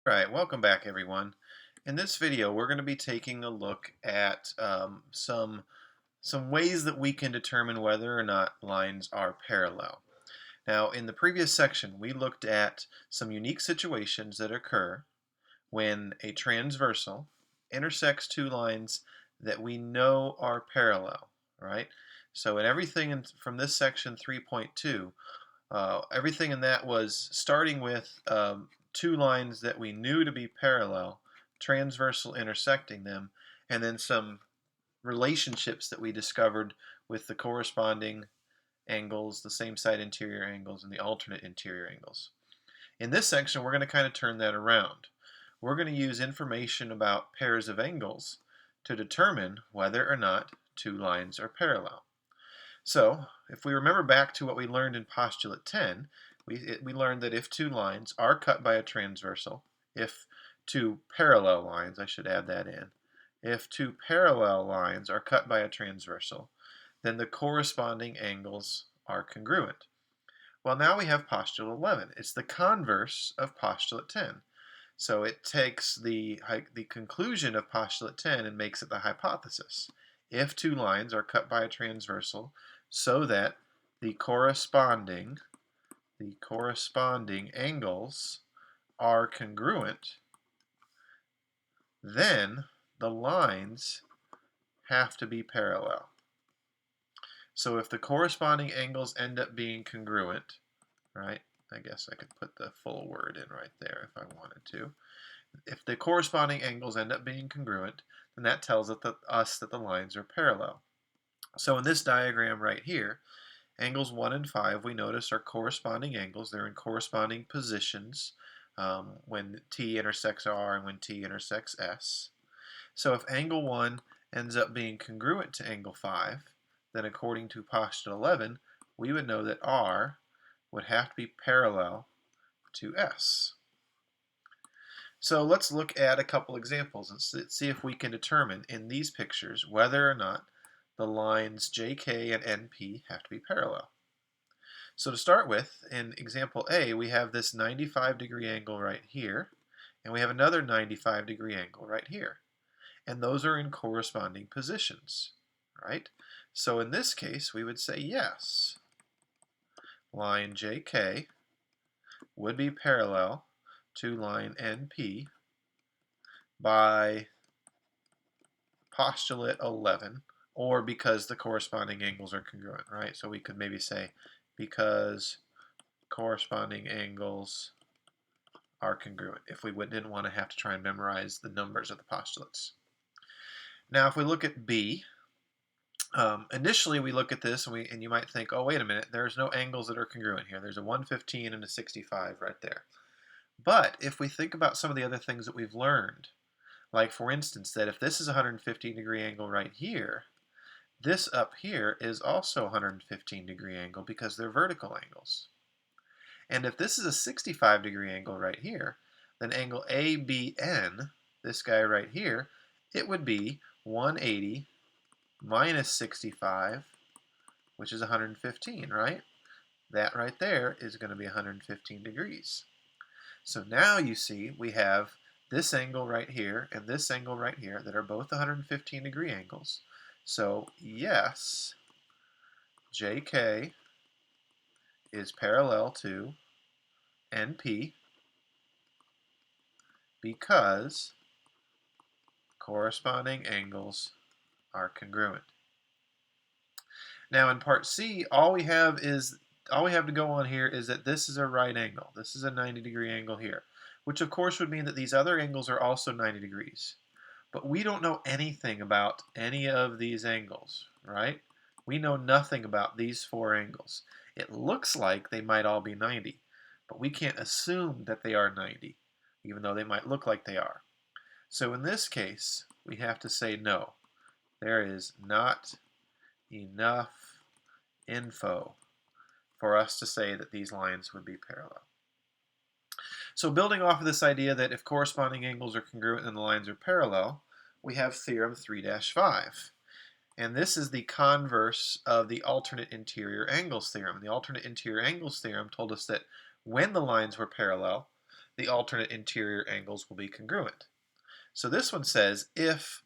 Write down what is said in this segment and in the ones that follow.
Alright, welcome back everyone. In this video we're going to be taking a look at some ways that we can determine whether or not lines are parallel. Now in the previous section we looked at some unique situations that occur when a transversal intersects two lines that we know are parallel, right? So in everything from this section 3.2, everything in that was starting with two lines that we knew to be parallel, transversal intersecting them, and then some relationships that we discovered with the corresponding angles, the same side interior angles, and the alternate interior angles. In this section, we're going to kind of turn that around. We're going to use information about pairs of angles to determine whether or not two lines are parallel. So, if we remember back to what we learned in postulate 10, we learned that if two lines are cut by a transversal, if two parallel lines, I should add that in, if two parallel lines are cut by a transversal, then the corresponding angles are congruent. Well, now we have postulate 11. It's the converse of postulate 10. So it takes the conclusion of postulate 10 and makes it the hypothesis. If two lines are cut by a transversal so that the corresponding angles are congruent, then the lines have to be parallel. So if the corresponding angles end up being congruent, right? I guess I could put the full word in right there if I wanted to. If the corresponding angles end up being congruent, then that tells us that the lines are parallel. So in this diagram right here, angles 1 and 5 we notice are corresponding angles. They're in corresponding positions when T intersects R and when T intersects S. So if angle 1 ends up being congruent to angle 5, then according to postulate 11, we would know that R would have to be parallel to S. So let's look at a couple examples and see if we can determine in these pictures whether or not the lines JK and NP have to be parallel. So to start with, in example A, we have this 95-degree angle right here, and we have another 95-degree angle right here. And those are in corresponding positions, right? So in this case, we would say yes. Line JK would be parallel to line NP by postulate 11, or because the corresponding angles are congruent, right? So we could maybe say because corresponding angles are congruent if we didn't want to have to try and memorize the numbers of the postulates. Now if we look at B, initially we look at this and you might think, oh wait a minute, there's no angles that are congruent here. There's a 115 and a 65 right there. But if we think about some of the other things that we've learned, like for instance that if this is a 115-degree angle right here, this up here is also a 115-degree angle because they're vertical angles. And if this is a 65-degree angle right here, then angle ABN, this guy right here, it would be 180 minus 65, which is 115, right? That right there is going to be 115 degrees. So now you see we have this angle right here and this angle right here that are both 115-degree angles. So yes, JK is parallel to NP because corresponding angles are congruent. Now in part C, all we have to go on here is that this is a right angle. This is a 90-degree angle here, which of course would mean that these other angles are also 90 degrees. But we don't know anything about any of these angles, right? We know nothing about these four angles. It looks like they might all be 90, but we can't assume that they are 90, even though they might look like they are. So in this case, we have to say no. There is not enough info for us to say that these lines would be parallel. So building off of this idea that if corresponding angles are congruent and the lines are parallel, we have theorem 3-5. And this is the converse of the alternate interior angles theorem. The alternate interior angles theorem told us that when the lines were parallel, the alternate interior angles will be congruent. So this one says if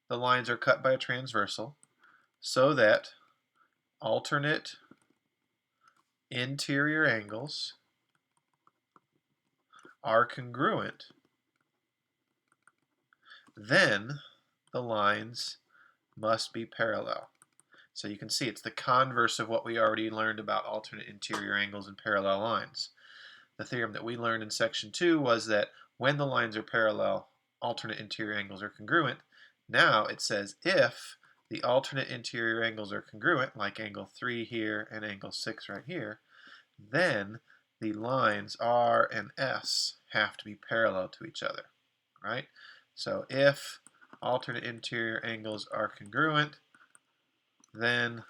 the lines are cut by a transversal so that alternate interior angles are congruent, then the lines must be parallel. So you can see it's the converse of what we already learned about alternate interior angles and parallel lines. The theorem that we learned in section 2 was that when the lines are parallel, alternate interior angles are congruent. Now it says if the alternate interior angles are congruent, like angle 3 here and angle 6 right here, then the lines R and S have to be parallel to each other, right? So if alternate interior angles are congruent, then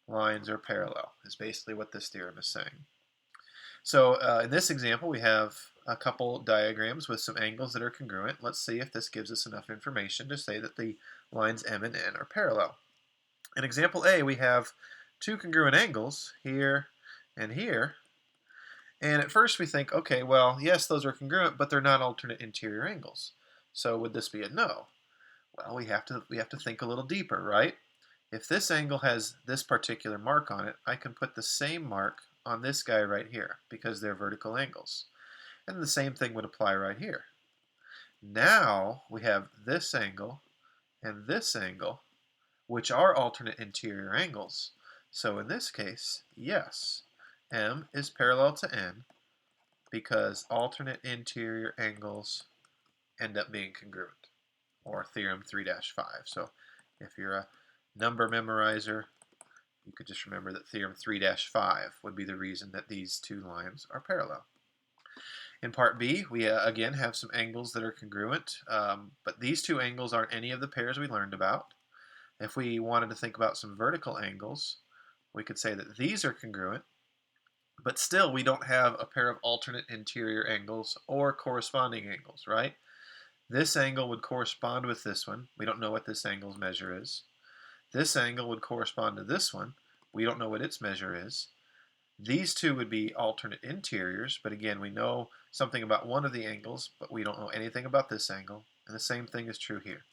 lines are parallel, is basically what this theorem is saying. So in this example, we have a couple diagrams with some angles that are congruent. Let's see if this gives us enough information to say that the lines M and N are parallel. In example A, we have two congruent angles, here and here. And at first we think, okay, well, yes, those are congruent, but they're not alternate interior angles. So would this be a no? Well, we have to think a little deeper, right? If this angle has this particular mark on it, I can put the same mark on this guy right here because they're vertical angles. And the same thing would apply right here. Now we have this angle and this angle, which are alternate interior angles. So in this case, yes, M is parallel to N because alternate interior angles end up being congruent, or theorem 3-5. So if you're a number memorizer, you could just remember that theorem 3-5 would be the reason that these two lines are parallel. In part B, we again have some angles that are congruent, but these two angles aren't any of the pairs we learned about. If we wanted to think about some vertical angles, we could say that these are congruent, but still we don't have a pair of alternate interior angles or corresponding angles, right? This angle would correspond with this one. We don't know what this angle's measure is. This angle would correspond to this one. We don't know what its measure is. These two would be alternate interiors, but again, we know something about one of the angles, but we don't know anything about this angle. And the same thing is true here.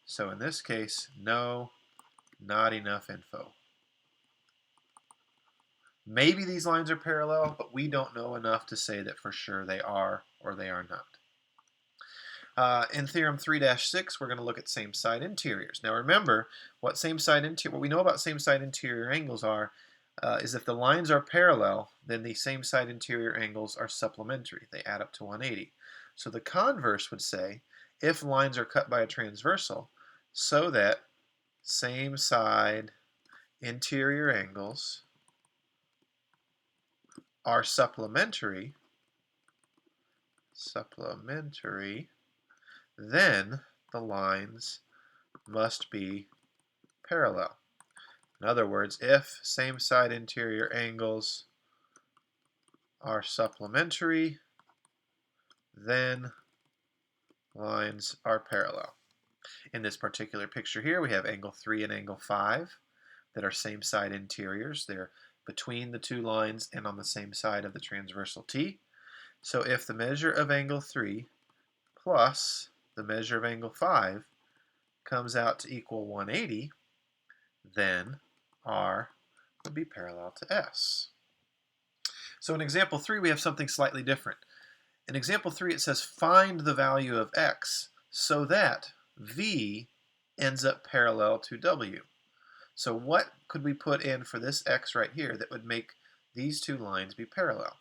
So in this case, no, not enough info. Maybe these lines are parallel, but we don't know enough to say that for sure they are or they are not. In theorem 3-6, we're going to look at same-side interiors. Now remember, what we know about same-side interior angles is if the lines are parallel, then the same-side interior angles are supplementary. They add up to 180. So the converse would say, if lines are cut by a transversal, so that same-side interior angles are supplementary, then the lines must be parallel. In other words, if same-side interior angles are supplementary, then lines are parallel. In this particular picture here, we have angle 3 and angle 5 that are same-side interiors. They're between the two lines and on the same side of the transversal T. So if the measure of angle 3 plus the measure of angle 5 comes out to equal 180, then R would be parallel to S. So in example 3, we have something slightly different. In example 3, it says find the value of X so that V ends up parallel to W. So what could we put in for this X right here that would make these two lines be parallel?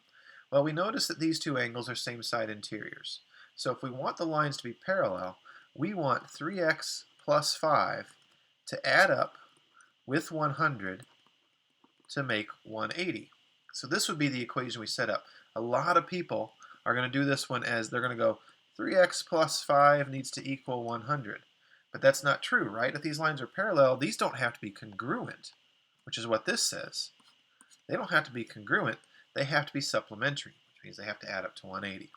Well, we notice that these two angles are same-side interiors. So if we want the lines to be parallel, we want 3x plus 5 to add up with 100 to make 180. So this would be the equation we set up. A lot of people are going to do this one as they're going to go 3x plus 5 needs to equal 100. But that's not true, right? If these lines are parallel, these don't have to be congruent, which is what this says. They don't have to be congruent. They have to be supplementary, which means they have to add up to 180.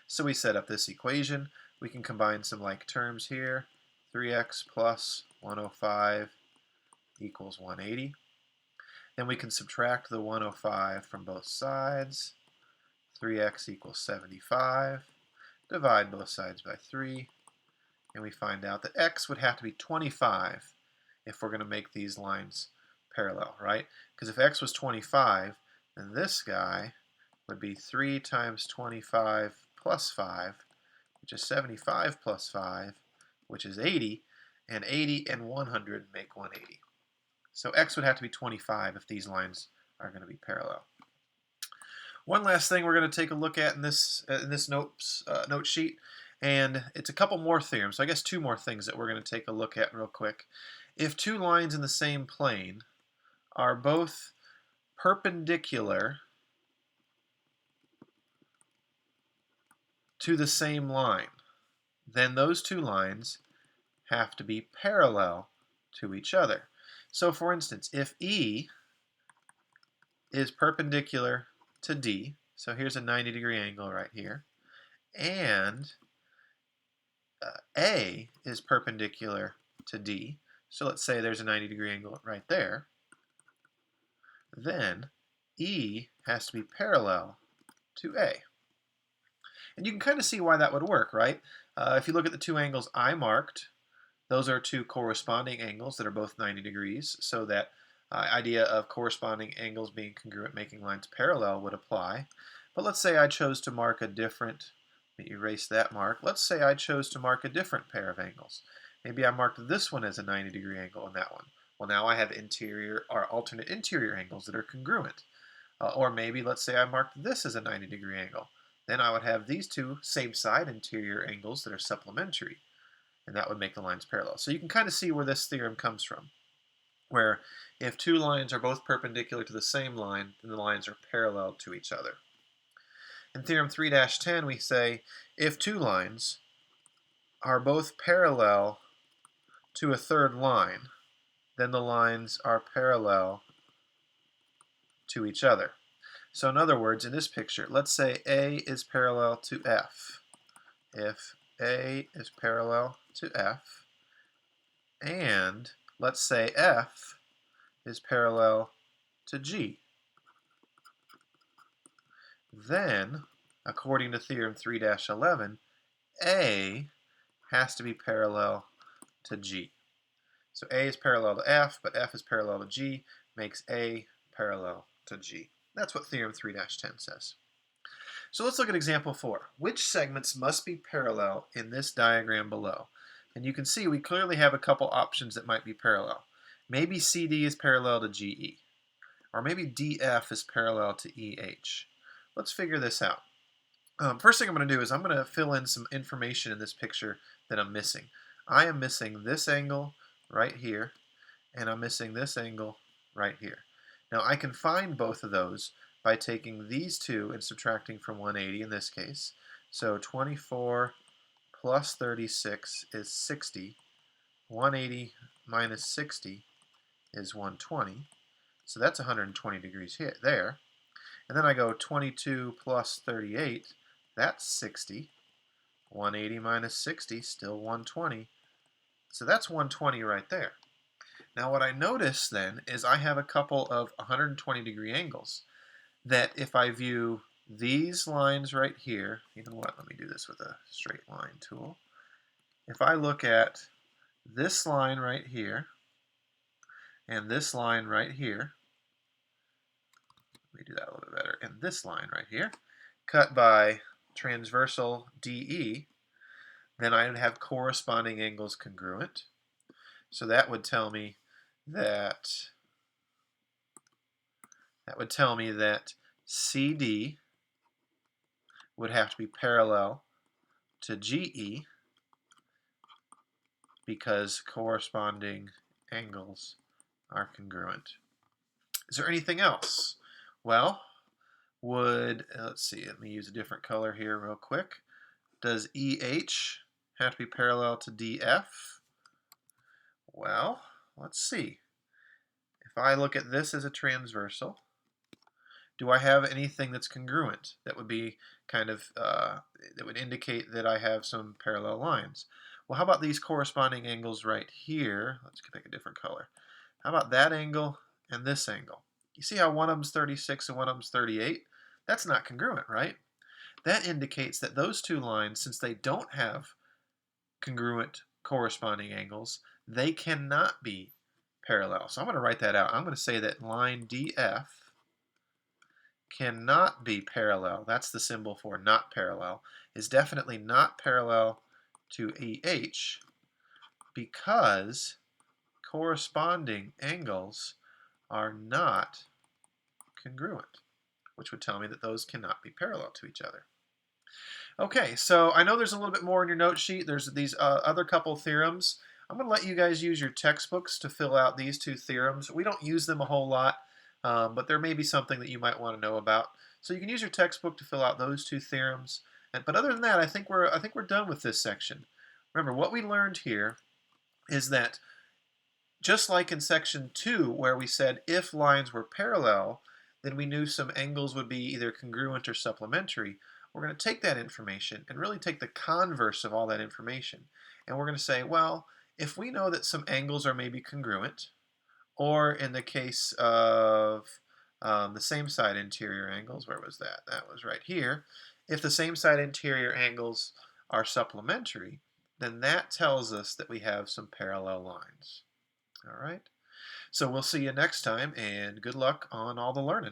So we set up this equation. We can combine some like terms here. 3x plus 105 equals 180. Then we can subtract the 105 from both sides. 3x equals 75. Divide both sides by 3. And we find out that x would have to be 25 if we're going to make these lines parallel, right? Because if x was 25, then this guy would be 3 times 25 plus 5, which is 75 plus 5, which is 80, and 80 and 100 make 180. So x would have to be 25 if these lines are going to be parallel. One last thing we're going to take a look at in this note sheet, and it's a couple more theorems. So I guess two more things that we're going to take a look at real quick. If two lines in the same plane are both perpendicular to the same line, then those two lines have to be parallel to each other. So for instance, if E is perpendicular to D, so here's a 90-degree angle right here, and A is perpendicular to D, so let's say there's a 90-degree angle right there, then E has to be parallel to A. And you can kind of see why that would work, right? If you look at the two angles I marked, those are two corresponding angles that are both 90 degrees, so that idea of corresponding angles being congruent, making lines parallel would apply. But let's say I chose to mark a different, let me erase that mark. Let's say I chose to mark a different pair of angles. Maybe I marked this one as a 90-degree angle and that one. Well, now I have interior or alternate interior angles that are congruent. Or maybe let's say I marked this as a 90-degree angle. Then I would have these two same side interior angles that are supplementary, and that would make the lines parallel. So you can kind of see where this theorem comes from, where if two lines are both perpendicular to the same line, then the lines are parallel to each other. In theorem 3-10, we say if two lines are both parallel to a third line, then the lines are parallel to each other. So in other words, in this picture, let's say A is parallel to F. If A is parallel to F, and let's say F is parallel to G, then, according to theorem 3-11, A has to be parallel to G. So A is parallel to F, but F is parallel to G, makes A parallel to G. That's what theorem 3-10 says. So let's look at example 4. Which segments must be parallel in this diagram below? And you can see we clearly have a couple options that might be parallel. Maybe CD is parallel to GE, or maybe DF is parallel to EH. Let's figure this out. First thing I'm going to do is I'm going to fill in some information in this picture that I'm missing. I am missing this angle right here, and I'm missing this angle right here. Now I can find both of those by taking these two and subtracting from 180 in this case. So 24 plus 36 is 60. 180 minus 60 is 120. So that's 120 degrees here, there. And then I go 22 plus 38, that's 60. 180 minus 60, still 120. So that's 120 right there. Now what I notice then is I have a couple of 120 degree angles that if I view these lines right here, you know what, let me do this with a straight line tool. If I look at this line right here and this line right here, let me do that a little bit better, and this line right here, cut by transversal DE, then I would have corresponding angles congruent. So that would tell me that CD would have to be parallel to GE because corresponding angles are congruent. Is there anything else? Well, let's see, let me use a different color here real quick. Does EH have to be parallel to DF? Well, let's see. If I look at this as a transversal, do I have anything that's congruent that would be kind of, that would indicate that I have some parallel lines? Well, how about these corresponding angles right here? Let's pick a different color. How about that angle and this angle? You see how one of them's 36 and one of them's 38? That's not congruent, right? that indicates that those two lines, since they don't have congruent corresponding angles, they cannot be parallel. So I'm going to write that out. I'm going to say that line DF cannot be parallel. That's the symbol for not parallel. Is definitely not parallel to EH because corresponding angles are not congruent, which would tell me that those cannot be parallel to each other. Okay, so I know there's a little bit more in your note sheet. There's these other couple theorems. I'm going to let you guys use your textbooks to fill out these two theorems. We don't use them a whole lot, but there may be something that you might want to know about. So you can use your textbook to fill out those two theorems. But other than that, I think we're done with this section. Remember, what we learned here is that just like in section 2, where we said if lines were parallel, then we knew some angles would be either congruent or supplementary. We're going to take that information and really take the converse of all that information. And we're going to say, well, if we know that some angles are maybe congruent, or in the case of the same side interior angles, where was that? That was right here. If the same side interior angles are supplementary, then that tells us that we have some parallel lines. All right. So we'll see you next time, and good luck on all the learning.